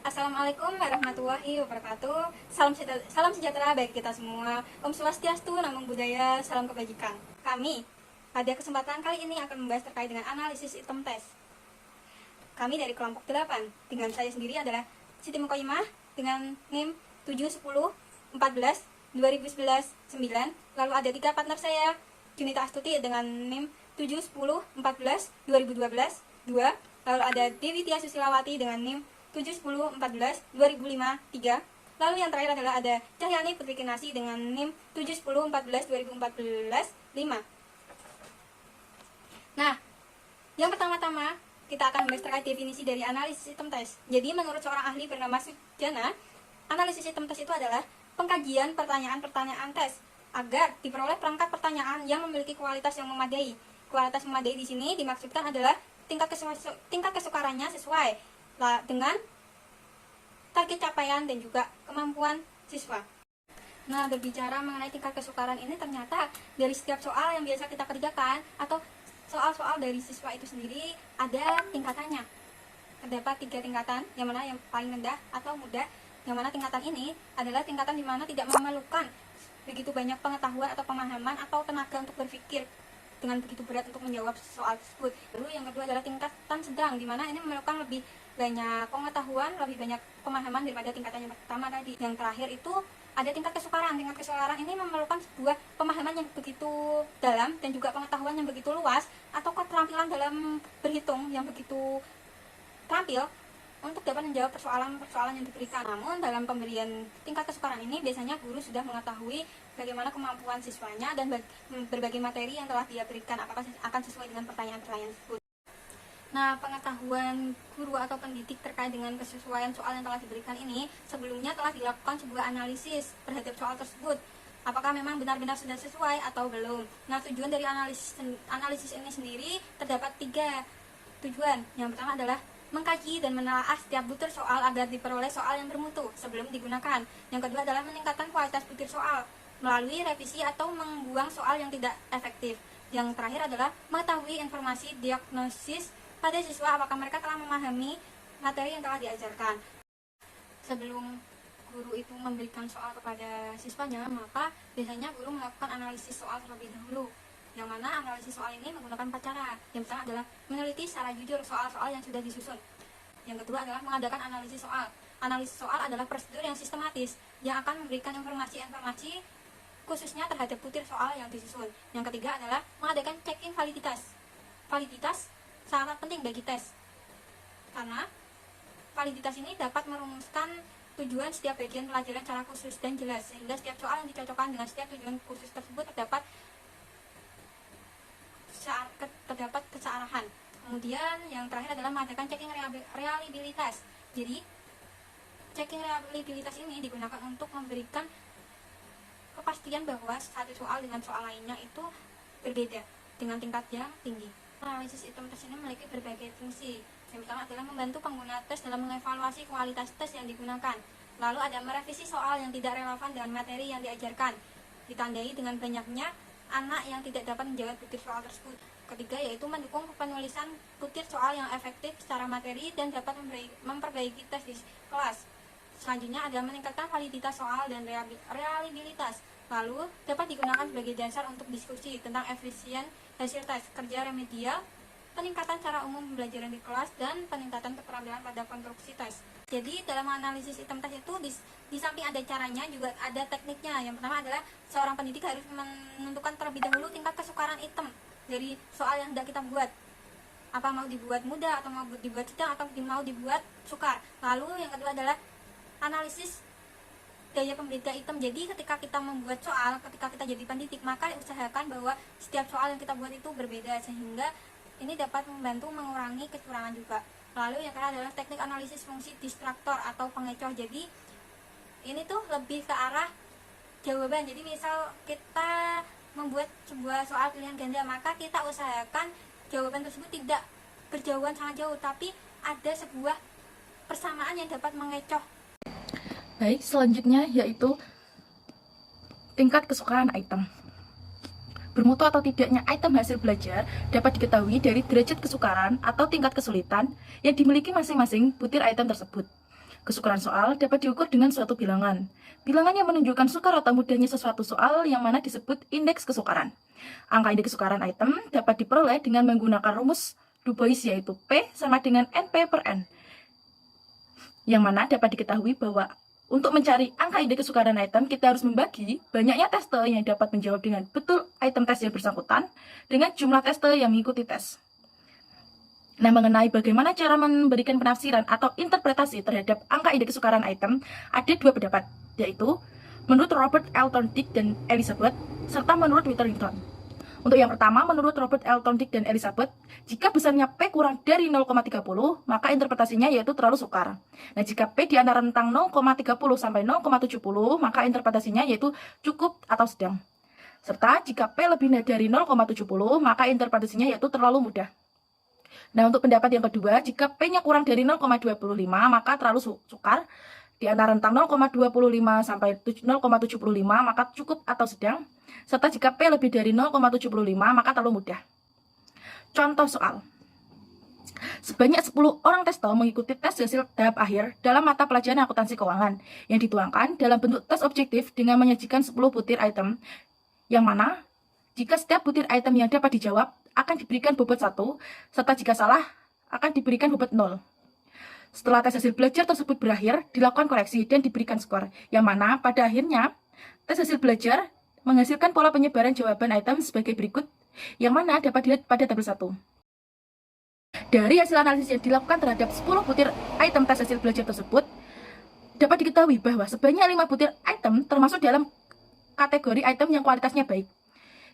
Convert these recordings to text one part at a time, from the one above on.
Assalamualaikum warahmatullahi wabarakatuh. Salam sejahtera bagi kita semua. Om Swastiastu, Namo Buddhaya, salam kebajikan. Kami pada kesempatan kali ini akan membahas terkait dengan analisis item test. Kami dari kelompok 8, dengan saya sendiri adalah Siti Muqayyimah dengan NIM 71014 2011 9. Lalu ada 3 partner saya, Junita Astuti dengan NIM 71014 2012 2. Lalu ada Dewi Tia Susilawati dengan NIM 71014 2005 3. Lalu yang terakhir adalah ada Cahyani Putri Kinasi dengan NIM 71014 2014 5. Nah, yang pertama-tama kita akan membahas terkait definisi dari analisis item test. Jadi menurut seorang ahli bernama Sujana, analisis item test itu adalah pengkajian pertanyaan-pertanyaan tes agar diperoleh perangkat pertanyaan yang memiliki kualitas yang memadai. Kualitas memadai di sini dimaksudkan adalah tingkat kesukarannya sesuai dengan target capaian dan juga kemampuan siswa. Nah, berbicara mengenai tingkat kesukaran ini, ternyata dari setiap soal yang biasa kita kerjakan atau soal-soal dari siswa itu sendiri ada tingkatannya. Terdapat 3 tingkatan, yang mana yang paling rendah atau mudah, yang mana tingkatan ini adalah tingkatan di mana tidak memerlukan begitu banyak pengetahuan atau pemahaman atau tenaga untuk berpikir dengan begitu berat untuk menjawab soal tersebut. Lalu yang kedua adalah tingkatan sedang, di mana ini memerlukan lebih banyak pengetahuan, lebih banyak pemahaman daripada tingkatan yang pertama tadi. Yang terakhir itu ada tingkat kesukaran. Tingkat kesukaran ini memerlukan sebuah pemahaman yang begitu dalam dan juga pengetahuan yang begitu luas atau keterampilan dalam berhitung yang begitu terampil untuk dapat menjawab persoalan-persoalan yang diberikan. Namun dalam pemberian tingkat kesukaran ini biasanya guru sudah mengetahui bagaimana kemampuan siswanya dan berbagai materi yang telah dia berikan apakah akan sesuai dengan pertanyaan-pertanyaan tersebut. Nah, pengetahuan guru atau pendidik terkait dengan kesesuaian soal yang telah diberikan ini sebelumnya telah dilakukan sebuah analisis terhadap soal tersebut. Apakah memang benar-benar sudah sesuai atau belum? Nah, tujuan dari analisis ini sendiri terdapat 3 tujuan. Yang pertama adalah mengkaji dan menelaah setiap butir soal agar diperoleh soal yang bermutu sebelum digunakan. Yang kedua adalah meningkatkan kualitas butir soal melalui revisi atau membuang soal yang tidak efektif. Yang terakhir adalah mengetahui informasi diagnosis pada siswa apakah mereka telah memahami materi yang telah diajarkan. Sebelum guru itu memberikan soal kepada siswanya, maka biasanya guru melakukan analisis soal terlebih dahulu. Yang mana analisis soal ini menggunakan 4 cara. Yang pertama adalah meneliti secara jujur soal-soal yang sudah disusun. Yang kedua adalah mengadakan analisis soal. Analisis soal adalah prosedur yang sistematis yang akan memberikan informasi-informasi khususnya terhadap butir soal yang disusun. Yang ketiga adalah mengadakan checking validitas. Validitas sangat penting bagi tes, karena validitas ini dapat merumuskan tujuan setiap bagian pelajaran secara khusus dan jelas, sehingga setiap soal yang dicocokkan dengan setiap tujuan khusus tersebut terdapat kesearahan. Kemudian yang terakhir adalah mengadakan checking reliabilitas. Jadi checking reliabilitas ini digunakan untuk memberikan kepastian bahwa satu soal dengan soal lainnya itu berbeda dengan tingkat yang tinggi. Analisis item test ini memiliki berbagai fungsi. Yang pertama adalah membantu pengguna tes dalam mengevaluasi kualitas tes yang digunakan. Lalu ada merevisi soal yang tidak relevan dengan materi yang diajarkan, ditandai dengan banyaknya anak yang tidak dapat menjawab butir soal tersebut. Ketiga yaitu mendukung penulisan butir soal yang efektif secara materi dan dapat memperbaiki tes di kelas. Selanjutnya adalah meningkatkan validitas soal dan reliabilitas. Lalu dapat digunakan sebagai dasar untuk diskusi tentang efisien hasil tes, kerja remedial, peningkatan cara umum pembelajaran di kelas, dan peningkatan keterampilan pada konstruksi tes. Jadi dalam analisis item test itu di samping ada caranya juga ada tekniknya. Yang pertama adalah seorang pendidik harus menentukan terlebih dahulu tingkat kesukaran item dari soal yang hendak kita buat. Apa mau dibuat mudah atau mau dibuat sedang atau mau dibuat sukar. Lalu yang kedua adalah analisis gaya pembeda item. Jadi ketika kita membuat soal, ketika kita jadi pendidik, maka usahakan bahwa setiap soal yang kita buat itu berbeda, sehingga ini dapat membantu mengurangi kecurangan juga. Lalu yang kedua adalah teknik analisis fungsi distraktor atau pengecoh. Jadi ini tuh lebih ke arah jawaban. Jadi misal kita membuat sebuah soal pilihan ganda, maka kita usahakan jawaban tersebut tidak berjauhan sangat jauh, tapi ada sebuah persamaan yang dapat mengecoh. Baik, selanjutnya yaitu tingkat kesukaan item. Bermutu atau tidaknya item hasil belajar dapat diketahui dari derajat kesukaran atau tingkat kesulitan yang dimiliki masing-masing butir item tersebut. Kesukaran soal dapat diukur dengan suatu bilangan. Bilangan yang menunjukkan sukar atau mudahnya sesuatu soal yang mana disebut indeks kesukaran. Angka indeks kesukaran item dapat diperoleh dengan menggunakan rumus Du Bois, yaitu P sama dengan NP per N. Yang mana dapat diketahui bahwa untuk mencari angka indeks kesukaran item, kita harus membagi banyaknya tester yang dapat menjawab dengan betul item tes yang bersangkutan dengan jumlah tester yang mengikuti tes. Nah, mengenai bagaimana cara memberikan penafsiran atau interpretasi terhadap angka indeks kesukaran item, ada dua pendapat, yaitu menurut Robert L. Thorndike dan Elizabeth, serta menurut Witherington. Untuk yang pertama, menurut Robert L. Thorndike dan Elizabeth, jika besarnya P kurang dari 0,30, maka interpretasinya yaitu terlalu sukar. Nah, jika P di antara rentang 0,30 sampai 0,70, maka interpretasinya yaitu cukup atau sedang. Serta jika P lebih dari 0,70, maka interpretasinya yaitu terlalu mudah. Nah, untuk pendapat yang kedua, jika P-nya kurang dari 0,25, maka terlalu sukar. Di antara rentang 0,25 sampai 0,75, maka cukup atau sedang. Serta jika P lebih dari 0,75, maka terlalu mudah. Contoh soal. Sebanyak 10 orang tester mengikuti tes hasil tahap akhir dalam mata pelajaran akuntansi keuangan yang dituangkan dalam bentuk tes objektif dengan menyajikan 10 butir item, yang mana jika setiap butir item yang dapat dijawab akan diberikan bobot 1, serta jika salah akan diberikan bobot 0. Setelah tes hasil belajar tersebut berakhir, dilakukan koreksi dan diberikan skor, yang mana pada akhirnya tes hasil belajar menghasilkan pola penyebaran jawaban item sebagai berikut, yang mana dapat dilihat pada tabel 1. Dari hasil analisis yang dilakukan terhadap 10 butir item tes hasil belajar tersebut, dapat diketahui bahwa sebanyak 5 butir item termasuk dalam kategori item yang kualitasnya baik,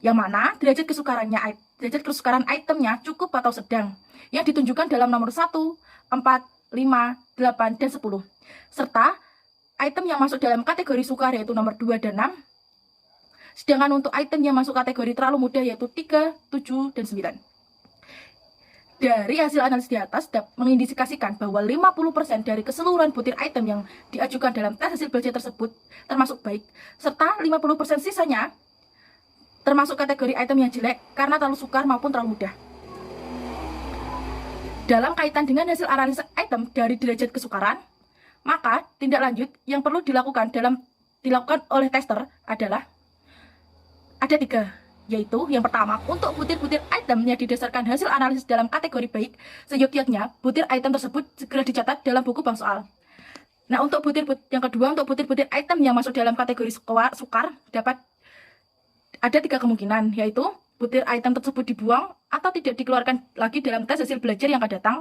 yang mana derajat kesukaran itemnya cukup atau sedang, yang ditunjukkan dalam nomor 1, 4, 5, 8, dan 10. Serta item yang masuk dalam kategori sukar yaitu nomor 2 dan 6. Sedangkan untuk item yang masuk kategori terlalu mudah yaitu 3, 7, dan 9. Dari hasil analisis di atas dapat mengindikasikan bahwa 50% dari keseluruhan butir item yang diajukan dalam tes hasil belajar tersebut termasuk baik, serta 50% sisanya termasuk kategori item yang jelek karena terlalu sukar maupun terlalu mudah. Dalam kaitan dengan hasil analisis item dari derajat kesukaran, maka tindak lanjut yang perlu dilakukan oleh tester adalah ada 3, yaitu yang pertama, untuk butir-butir item yang didasarkan hasil analisis dalam kategori baik, seyogyanya butir item tersebut segera dicatat dalam buku bank soal. Nah, yang kedua, untuk butir-butir item yang masuk dalam kategori sukar, dapat ada 3 kemungkinan, yaitu butir item tersebut dibuang atau tidak dikeluarkan lagi dalam tes hasil belajar yang akan datang,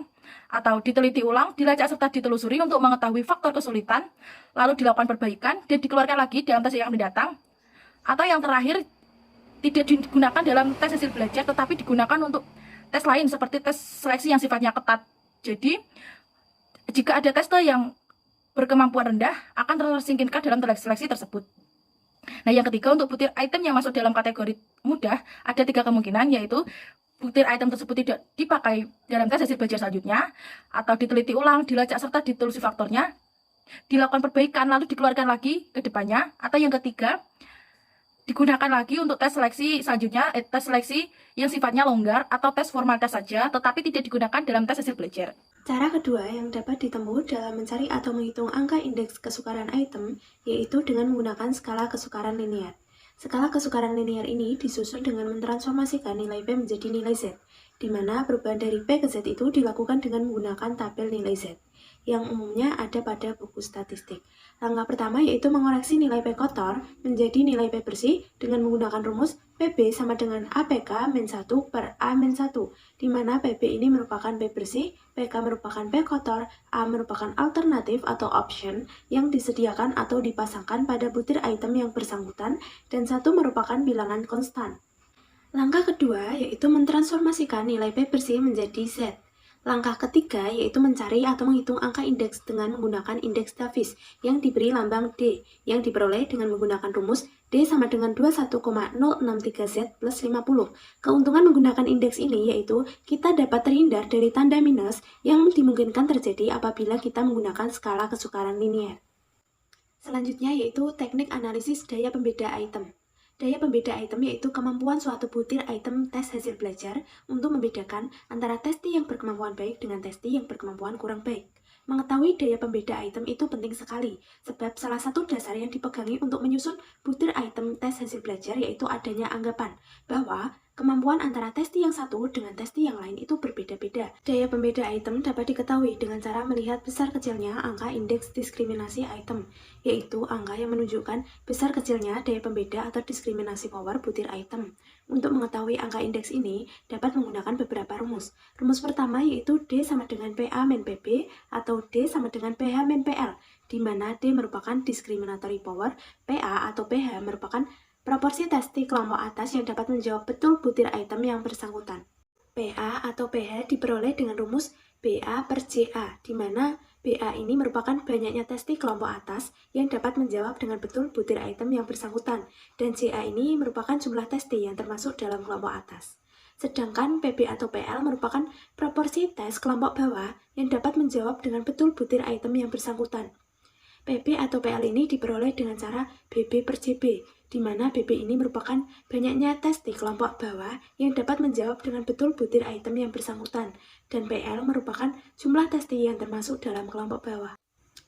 atau diteliti ulang, dilacak serta ditelusuri untuk mengetahui faktor kesulitan, lalu dilakukan perbaikan dan dikeluarkan lagi dalam tes yang akan datang, atau yang terakhir tidak digunakan dalam tes hasil belajar tetapi digunakan untuk tes lain seperti tes seleksi yang sifatnya ketat. Jadi, jika ada tester yang berkemampuan rendah akan tersingkirkan dalam seleksi tersebut. Nah, yang ketiga, untuk butir item yang masuk dalam kategori mudah, ada 3 kemungkinan, yaitu butir item tersebut tidak dipakai dalam tes hasil belajar selanjutnya, atau diteliti ulang, dilacak serta ditelusuri faktornya, dilakukan perbaikan lalu dikeluarkan lagi ke depannya, atau yang ketiga, digunakan lagi untuk tes seleksi selanjutnya, tes seleksi yang sifatnya longgar atau tes formalitas saja, tetapi tidak digunakan dalam tes hasil belajar. Cara kedua yang dapat ditempuh dalam mencari atau menghitung angka indeks kesukaran item, yaitu dengan menggunakan skala kesukaran linear. Skala kesukaran linear ini disusun dengan mentransformasikan nilai P menjadi nilai Z, di mana perubahan dari P ke Z itu dilakukan dengan menggunakan tabel nilai Z, yang umumnya ada pada buku statistik. Langkah pertama yaitu mengoreksi nilai P kotor menjadi nilai P bersih dengan menggunakan rumus PB sama dengan APK min 1 per A min 1, di mana PB ini merupakan P bersih, PK merupakan P kotor, A merupakan alternatif atau option yang disediakan atau dipasangkan pada butir item yang bersangkutan, dan 1 merupakan bilangan konstan. Langkah kedua yaitu mentransformasikan nilai P bersih menjadi Z. Langkah ketiga yaitu mencari atau menghitung angka indeks dengan menggunakan indeks Davis yang diberi lambang D, yang diperoleh dengan menggunakan rumus D sama dengan 21,063Z plus 50. Keuntungan menggunakan indeks ini yaitu kita dapat terhindar dari tanda minus yang dimungkinkan terjadi apabila kita menggunakan skala kesukaran linear. Selanjutnya yaitu teknik analisis daya pembeda item. Daya pembeda item yaitu kemampuan suatu butir item tes hasil belajar untuk membedakan antara testi yang berkemampuan baik dengan testi yang berkemampuan kurang baik. Mengetahui daya pembeda item itu penting sekali, sebab salah satu dasar yang dipegangi untuk menyusun butir item tes hasil belajar yaitu adanya anggapan bahwa kemampuan antara testi yang satu dengan testi yang lain itu berbeda-beda. Daya pembeda item dapat diketahui dengan cara melihat besar kecilnya angka indeks diskriminasi item, yaitu angka yang menunjukkan besar kecilnya daya pembeda atau diskriminasi power butir item. Untuk mengetahui angka indeks ini, dapat menggunakan beberapa rumus. Rumus pertama yaitu D sama dengan PA min PB atau D sama dengan PH min PL, di mana D merupakan discriminatory power, PA atau PH merupakan proporsi testi kelompok atas yang dapat menjawab betul butir item yang bersangkutan. PA atau PH diperoleh dengan rumus BA per JA, di mana BA ini merupakan banyaknya testi kelompok atas yang dapat menjawab dengan betul butir item yang bersangkutan, dan JA ini merupakan jumlah testi yang termasuk dalam kelompok atas. Sedangkan PB atau PL merupakan proporsi tes kelompok bawah yang dapat menjawab dengan betul butir item yang bersangkutan. PB atau PL ini diperoleh dengan cara BB per JB, di mana BB ini merupakan banyaknya tes di kelompok bawah yang dapat menjawab dengan betul butir item yang bersangkutan, dan PL merupakan jumlah testi yang termasuk dalam kelompok bawah.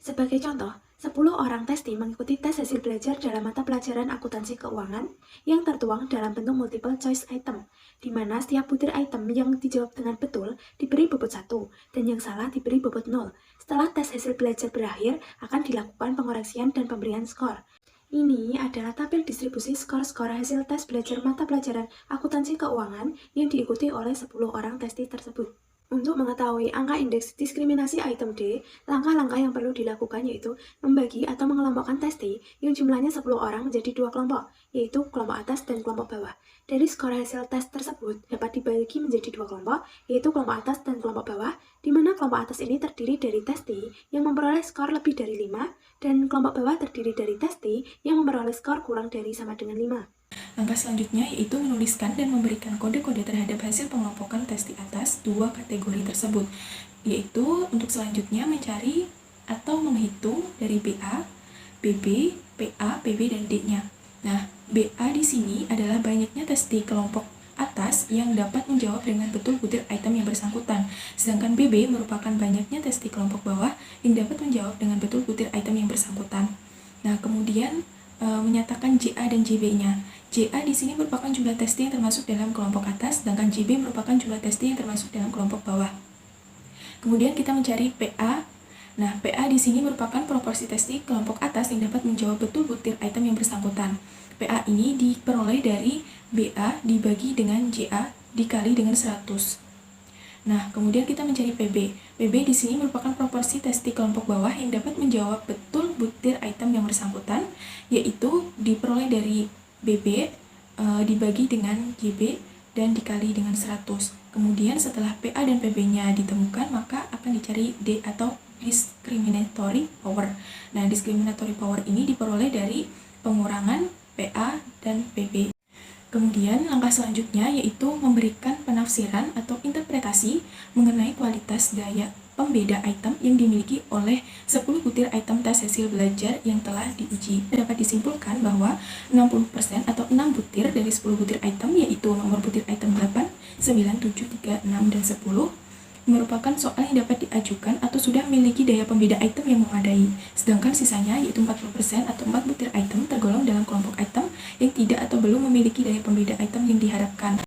Sebagai contoh, 10 orang testi mengikuti tes hasil belajar dalam mata pelajaran akuntansi keuangan yang tertuang dalam bentuk multiple choice item, di mana setiap butir item yang dijawab dengan betul diberi bobot 1 dan yang salah diberi bobot 0. Setelah tes hasil belajar berakhir, akan dilakukan pengoreksian dan pemberian skor. Ini adalah tabel distribusi skor-skor hasil tes belajar mata pelajaran akuntansi keuangan yang diikuti oleh 10 orang testi tersebut. Untuk mengetahui angka indeks diskriminasi item D, langkah-langkah yang perlu dilakukan yaitu membagi atau mengelompokkan testi yang jumlahnya 10 orang menjadi 2 kelompok, yaitu kelompok atas dan kelompok bawah. Dari skor hasil tes tersebut dapat dibagi menjadi 2 kelompok, yaitu kelompok atas dan kelompok bawah, di mana kelompok atas ini terdiri dari testi yang memperoleh skor lebih dari 5, dan kelompok bawah terdiri dari testi yang memperoleh skor kurang dari sama dengan 5. Langkah selanjutnya yaitu menuliskan dan memberikan kode-kode terhadap hasil pengelompokan tes di atas dua kategori tersebut, yaitu untuk selanjutnya mencari atau menghitung dari BA, BB, PA, PB, dan D-nya. Nah, BA di sini adalah banyaknya tes di kelompok atas yang dapat menjawab dengan betul butir item yang bersangkutan, sedangkan BB merupakan banyaknya tes di kelompok bawah yang dapat menjawab dengan betul butir item yang bersangkutan. Nah, kemudian menyatakan JA dan JB-nya. JA di sini merupakan jumlah testi yang termasuk dalam kelompok atas, sedangkan JB merupakan jumlah testi yang termasuk dalam kelompok bawah. Kemudian kita mencari PA. Nah, PA di sini merupakan proporsi testi kelompok atas yang dapat menjawab betul butir item yang bersangkutan. PA ini diperoleh dari BA dibagi dengan JA dikali dengan 100. Nah, kemudian kita mencari PB. PB di sini merupakan proporsi testi kelompok bawah yang dapat menjawab betul butir item yang bersangkutan, yaitu diperoleh dari BB dibagi dengan JB dan dikali dengan 100. Kemudian setelah PA dan PB-nya ditemukan, maka akan dicari D atau discriminatory power. Nah, discriminatory power ini diperoleh dari pengurangan PA dan PB. Kemudian langkah selanjutnya yaitu memberikan penafsiran atau interpretasi mengenai kualitas daya pembeda item yang dimiliki oleh 10 butir item tes hasil belajar yang telah diuji. Dapat disimpulkan bahwa 60% atau 6 butir dari 10 butir item, yaitu nomor butir item 8, 9, 7, 3, 6, dan 10 merupakan soal yang dapat diajukan atau sudah memiliki daya pembeda item yang memadai. Sedangkan sisanya yaitu 40% atau 4 butir item tergolong dalam kelompok item yang tidak atau belum memiliki daya pembeda item yang diharapkan.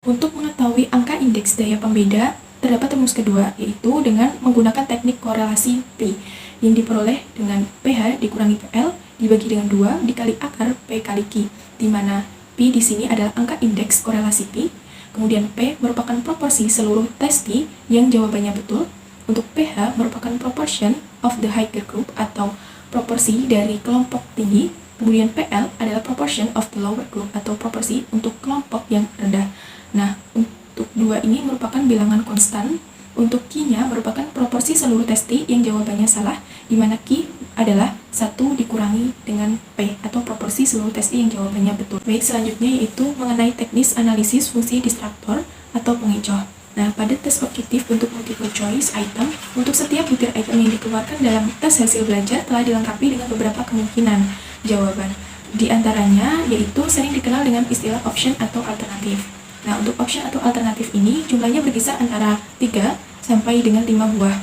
Untuk mengetahui angka indeks daya pembeda, terdapat rumus kedua, yaitu dengan menggunakan teknik korelasi P yang diperoleh dengan PH dikurangi PL dibagi dengan 2 dikali akar P kali Q, di mana P di sini adalah angka indeks korelasi P. Kemudian P merupakan proporsi seluruh testi yang jawabannya betul. Untuk PH merupakan proportion of the higher group atau proporsi dari kelompok tinggi. Kemudian PL adalah proportion of the lower group atau proporsi untuk kelompok yang rendah. Nah, untuk dua ini merupakan bilangan konstan. Untuk Q-nya merupakan proporsi seluruh testi yang jawabannya salah, di mana Q adalah 1 dikurangi dengan P atau proporsi seluruh testi yang jawabannya betul. Baik, selanjutnya yaitu mengenai teknis analisis fungsi distraktor atau pengecoh. Nah, pada tes objektif bentuk multiple choice item, untuk setiap butir item yang dikeluarkan dalam tes hasil belajar telah dilengkapi dengan beberapa kemungkinan jawaban. Di antaranya yaitu sering dikenal dengan istilah option atau alternatif. Nah, untuk option atau alternatif ini jumlahnya berkisar antara 3 sampai dengan 5 buah.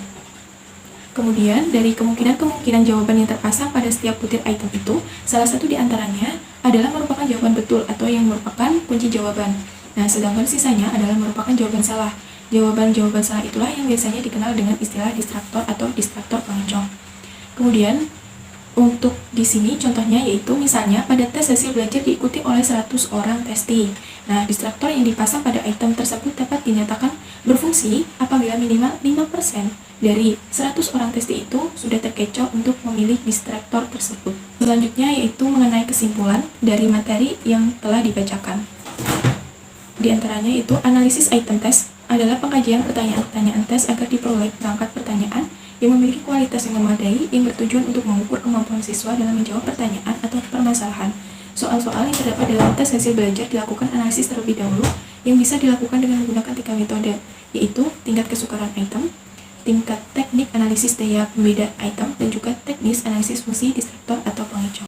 Kemudian, dari kemungkinan-kemungkinan jawaban yang terpasang pada setiap butir item itu, salah satu di antaranya adalah merupakan jawaban betul atau yang merupakan kunci jawaban. Nah, sedangkan sisanya adalah merupakan jawaban salah. Jawaban-jawaban salah itulah yang biasanya dikenal dengan istilah distraktor atau distraktor pengecoh. Kemudian, untuk di sini contohnya yaitu misalnya pada tes hasil belajar diikuti oleh 100 orang testi. Nah, distraktor yang dipasang pada item tersebut dapat dinyatakan berfungsi apabila minimal 5% dari 100 orang testi itu sudah terkecoh untuk memilih distraktor tersebut. Selanjutnya yaitu mengenai kesimpulan dari materi yang telah dibacakan. Di antaranya itu analisis item tes adalah pengkajian pertanyaan-pertanyaan tes agar diperoleh perangkat pertanyaan yang memiliki kualitas yang memadai yang bertujuan untuk mengukur kemampuan siswa dalam menjawab pertanyaan atau permasalahan. Soal-soal yang terdapat dalam tes hasil belajar dilakukan analisis terlebih dahulu yang bisa dilakukan dengan menggunakan 3 metode, yaitu tingkat kesukaran item, tingkat teknik analisis daya pembeda item, dan juga teknis analisis fungsi distraktor atau pengecoh.